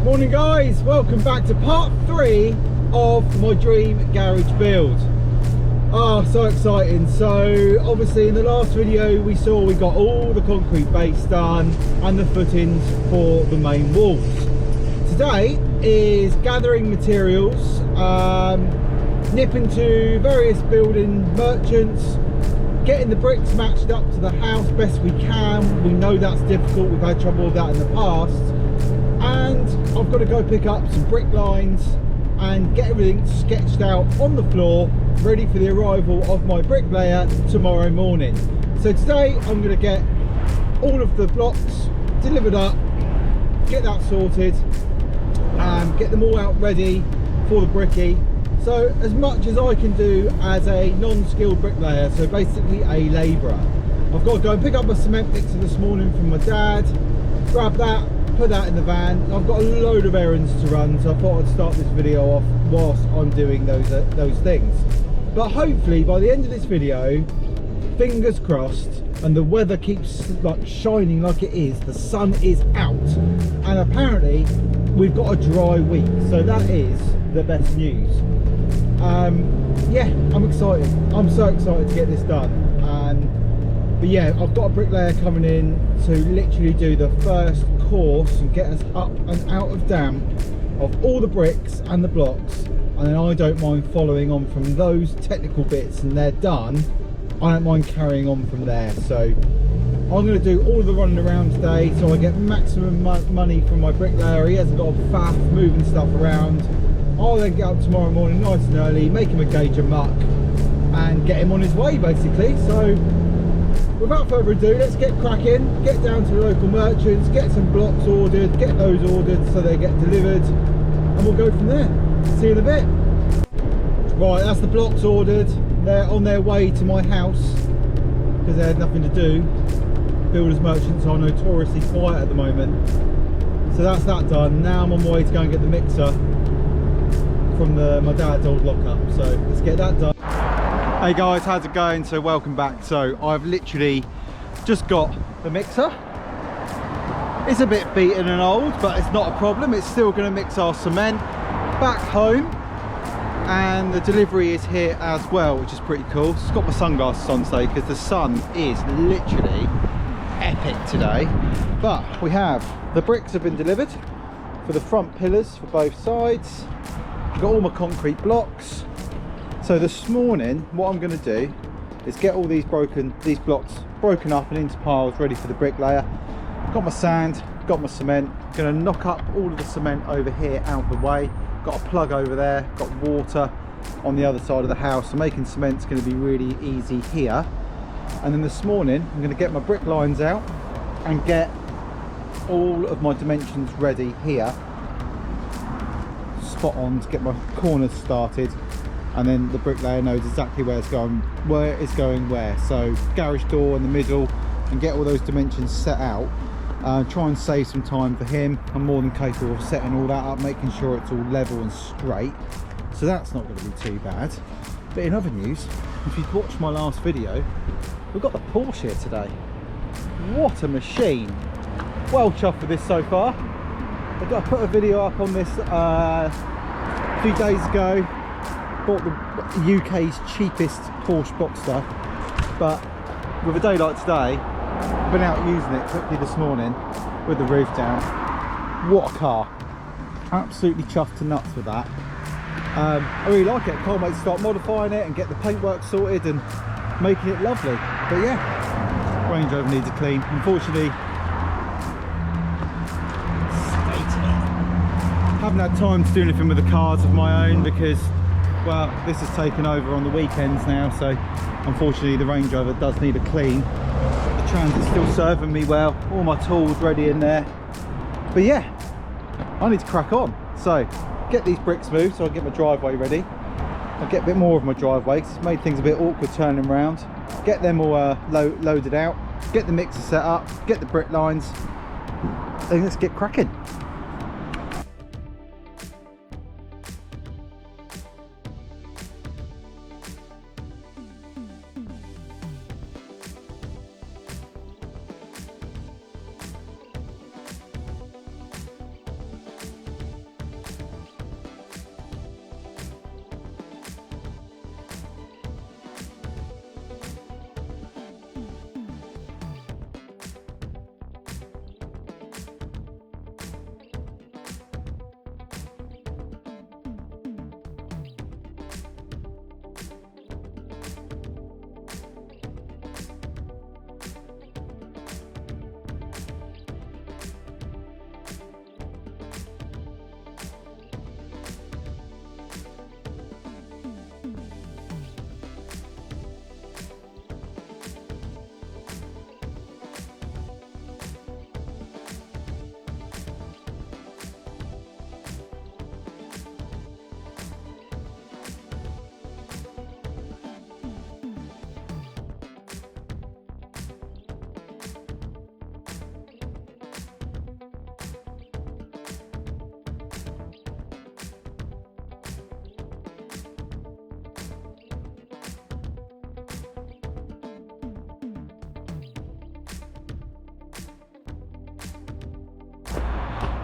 Morning guys, welcome back to part 3 of my dream garage build. So exciting. So obviously in the last video we saw we got all the concrete base done and the footings for the main walls. Today is gathering materials, nipping to various building merchants, getting the bricks matched up to the house best we can. We know that's difficult, we've had trouble with that in the past. And I've got to go pick up some brick lines and get everything sketched out on the floor, ready for the arrival of my bricklayer tomorrow morning. So today I'm going to get all of the blocks delivered up, get that sorted, and get them all out ready for the bricky. So as much as I can do as a non-skilled bricklayer, so basically a labourer. I've got to go and pick up a cement mixer this morning from my dad, grab that, put that in the van. I've got a load of errands to run, so I thought I'd start this video off whilst I'm doing those things. But hopefully by the end of this video, fingers crossed, and the weather keeps like shining like it is, the sun is out, and apparently we've got a dry week, so that is the best news. Yeah, I'm excited. I'm so excited to get this done. But yeah, I've got a bricklayer coming in to literally do the first course and get us up and out of damp of all the bricks and the blocks, and then I don't mind following on from those technical bits, and they're done. I don't mind carrying on from there. So I'm going to do all of the running around today so I get maximum money from my bricklayer. He hasn't got a faff moving stuff around. I'll then get up tomorrow morning nice and early, make him a gauge of muck and get him on his way basically. So without further ado, let's get cracking, get down to the local merchants, get some blocks ordered, get those ordered so they get delivered, and we'll go from there. See you in a bit. Right, that's the blocks ordered. They're on their way to my house because they had nothing to do. Builders merchants are notoriously quiet at the moment. So that's that done. Now I'm on my way to go and get the mixer from my dad's old lockup. So let's get that done. Hey guys, how's it going? So welcome back. So I've literally just got the mixer. It's a bit beaten and old, but it's not a problem. It's still going to mix our cement back home, and the delivery is here as well, which is pretty cool. So I've got my sunglasses on today because the sun is literally epic today. But we have the bricks have been delivered for the front pillars for both sides. I've got all my concrete blocks. So this morning what I'm going to do is get all these blocks broken up and into piles ready for the bricklayer. Got my sand, got my cement. Going to knock up all of the cement over here out of the way. Got a plug over there, got water on the other side of the house, so making cement's going to be really easy here. And then this morning I'm going to get my brick lines out and get all of my dimensions ready here, spot on, to get my corners started, and then the bricklayer knows exactly where it's going where. So garage door in the middle, and get all those dimensions set out. Try and save some time for him. I'm more than capable of setting all that up, making sure it's all level and straight, so that's not going to be too bad. But in other news, if you've watched my last video, we've got the Porsche here today. What a machine. Well chuffed with this so far. I put a video up on this a few days ago. Bought the UK's cheapest Porsche Boxster, but with a day like today, I've been out using it quickly this morning with the roof down. What a car. Absolutely chuffed to nuts with that. I really like it. I can't wait to start modifying it and get the paintwork sorted and making it lovely. But yeah, Range Rover needs a clean. Unfortunately, haven't had time to do anything with the cars of my own because, well, this has taken over on the weekends now, so unfortunately the Range Rover does need a clean. The Transit's still serving me well, all my tools ready in there. But yeah, I need to crack on. So get these bricks moved so I get my driveway ready. I'll get a bit more of my driveway because it's made things a bit awkward turning around. Get them all loaded out, get the mixer set up, get the brick lines, and let's get cracking.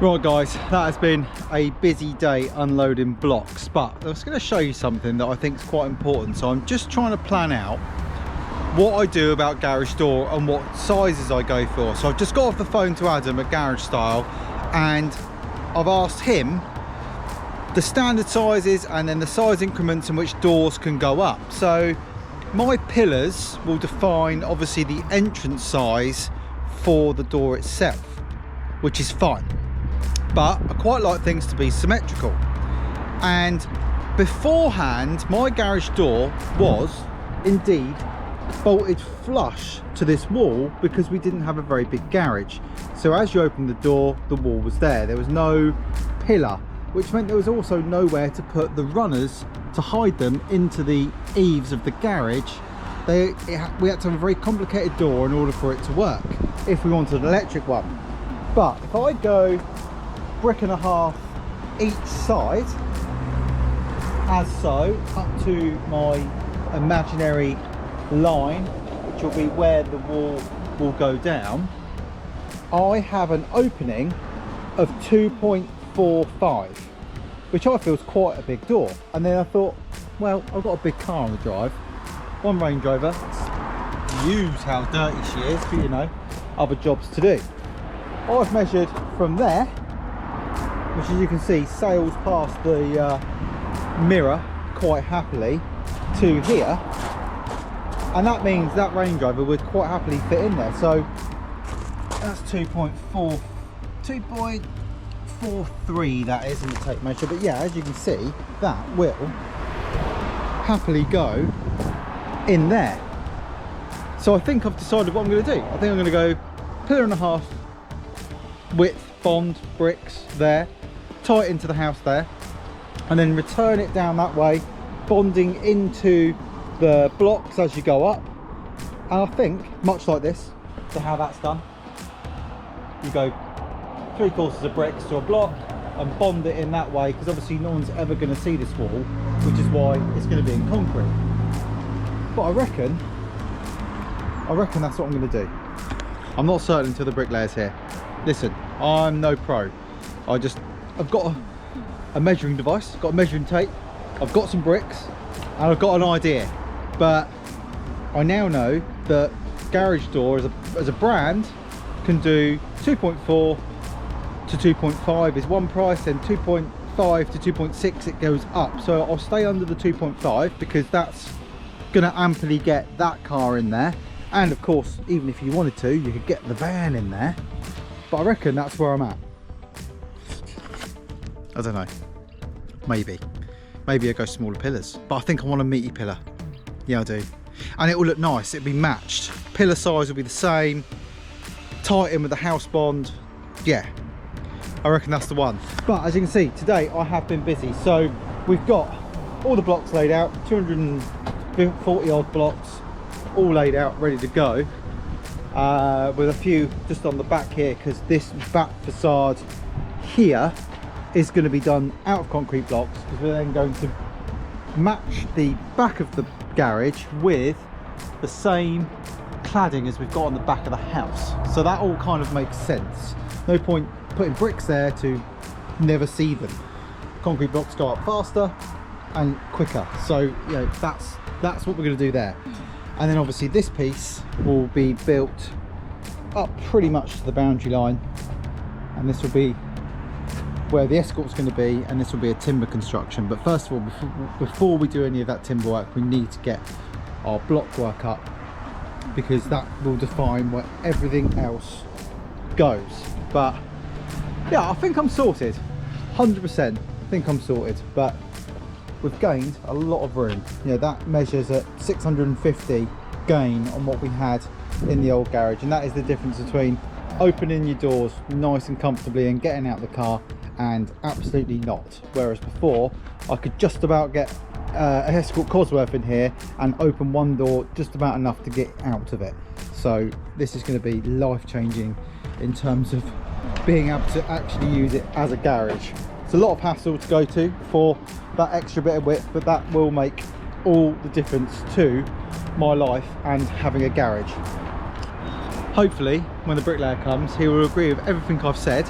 Right guys, that has been a busy day unloading blocks, but I was going to show you something that I think is quite important. So I'm just trying to plan out what I do about garage door and what sizes I go for. So I've just got off the phone to Adam at Garage Style, and I've asked him the standard sizes and then the size increments in which doors can go up. So my pillars will define obviously the entrance size for the door itself, which is fine, but I quite like things to be symmetrical. And beforehand, my garage door was indeed bolted flush to this wall because we didn't have a very big garage. So as you open the door, the wall was there. There was no pillar, which meant there was also nowhere to put the runners to hide them into the eaves of the garage. We had to have a very complicated door in order for it to work if we wanted an electric one. But if I go 1.5 bricks each side, as so, up to my imaginary line, which will be where the wall will go down, I have an opening of 2.45, which I feel is quite a big door. And then I thought, well, I've got a big car on the drive, one Range Rover, use how dirty she is, but you know, other jobs to do. I've measured from there, which as you can see sails past the mirror quite happily, to here, and that means that Range Rover would quite happily fit in there. So that's 2.43 that is in the tape measure. But yeah, as you can see, that will happily go in there. So I think I've decided what I'm going to do. I think I'm going to go 1.5 pillar width bond bricks there, tie it into the house there, and then return it down that way, bonding into the blocks as you go up. And I think much like this, to how that's done, you go 3/4 of bricks to a block and bond it in that way, because obviously no one's ever going to see this wall, which is why it's going to be in concrete. But I reckon that's what I'm going to do. I'm not certain until the bricklayer's here. Listen, I'm no pro. I've got a measuring device, got a measuring tape, I've got some bricks, and I've got an idea. But I now know that Garage Door as a brand can do 2.4 to 2.5 is one price, and 2.5 to 2.6 it goes up. So I'll stay under the 2.5 because that's going to amply get that car in there. And of course, even if you wanted to, you could get the van in there. But I reckon that's where I'm at. I don't know. Maybe I go smaller pillars. But I think I want a meaty pillar. Yeah, I do. And it will look nice. It'll be matched. Pillar size will be the same. Tie it in with the house bond. Yeah. I reckon that's the one. But as you can see, today I have been busy. So we've got all the blocks laid out. 240 odd blocks. All laid out, ready to go, with a few just on the back here, because this back facade here is going to be done out of concrete blocks, because we're then going to match the back of the garage with the same cladding as we've got on the back of the house. So that all kind of makes sense. No point putting bricks there to never see them. Concrete blocks go up faster and quicker, so you know, that's what we're going to do there. And then obviously this piece will be built up pretty much to the boundary line, and this will be where the escort's going to be, and this will be a timber construction. But first of all, before we do any of that timber work, we need to get our block work up, because that will define where everything else goes. But yeah, I think I'm sorted, 100%. I think I'm sorted, but we've gained a lot of room. You know, that measures at 650 gain on what we had in the old garage, and that is the difference between opening your doors nice and comfortably and getting out the car and absolutely not. Whereas before I could just about get an Escort Cosworth in here and open one door just about enough to get out of it. So this is going to be life-changing in terms of being able to actually use it as a garage. It's a lot of hassle to go to for that extra bit of width, but that will make all the difference to my life and having a garage. Hopefully when the bricklayer comes, he will agree with everything I've said,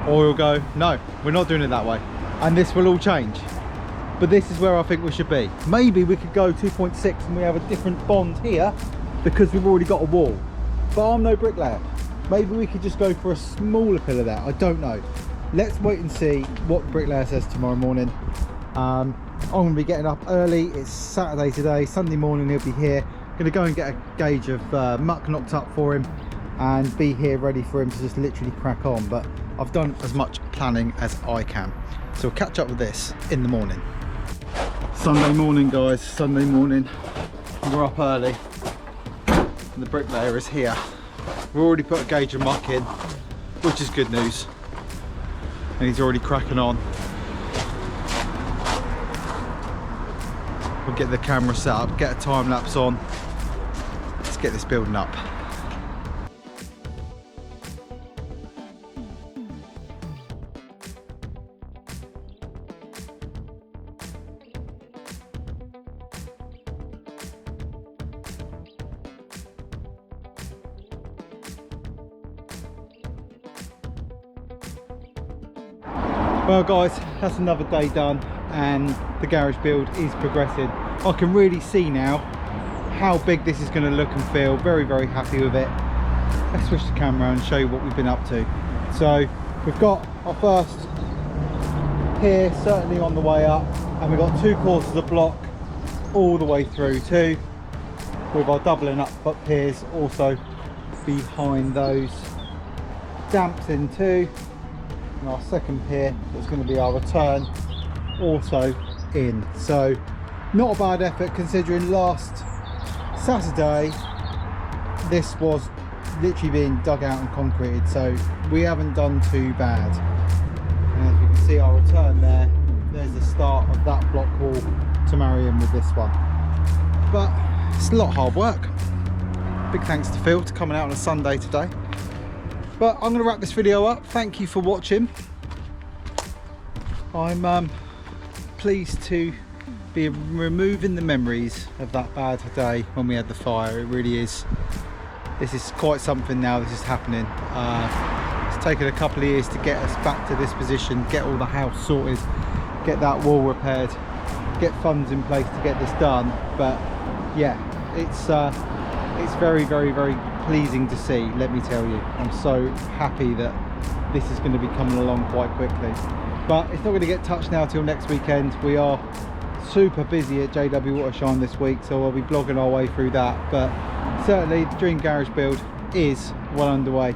Or we'll go, no, we're not doing it that way. And this will all change. But this is where I think we should be. Maybe we could go 2.6 and we have a different bond here because we've already got a wall. But I'm no bricklayer. Maybe we could just go for a smaller pillar there. I don't know. Let's wait and see what the bricklayer says tomorrow morning. I'm going to be getting up early. It's Saturday today. Sunday morning he'll be here. Going to go and get a gauge of muck knocked up for him and be here ready for him to just literally crack on. But I've done as much planning as I can. So we'll catch up with this in the morning. Sunday morning, guys. Sunday morning. We're up early. And the bricklayer is here. We've already put a gauge of muck in, which is good news. And he's already cracking on. We'll get the camera set up, get a time lapse on. Let's get this building up. Well guys, that's another day done and the garage build is progressing. I can really see now how big this is going to look and feel. Very, very happy with it. Let's switch the camera and show you what we've been up to. So we've got our first pier certainly on the way up, and we've got 2 quarters of block all the way through too, with our doubling up piers also behind those. Damps in too. And our second pier is going to be our return also in. So not a bad effort considering last Saturday this was literally being dug out and concreted, so we haven't done too bad. And as you can see, our return there's the start of that block wall to marry in with this one. But it's a lot of hard work. Big thanks to Phil for coming out on a Sunday today. But I'm going to wrap this video up. Thank you for watching. I'm pleased to be removing the memories of that bad day when we had the fire. It really is. This is quite something now. This is happening. It's taken a couple of years to get us back to this position, get all the house sorted, get that wall repaired, get funds in place to get this done. But yeah, it's very, very, very pleasing to see, let me tell you. I'm so happy that this is going to be coming along quite quickly, but it's not going to get touched now till next weekend. We are super busy at JW Watershine this week, so I'll be blogging our way through that. But certainly the dream garage build is well underway.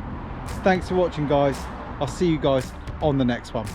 Thanks for watching guys. I'll see you guys on the next one.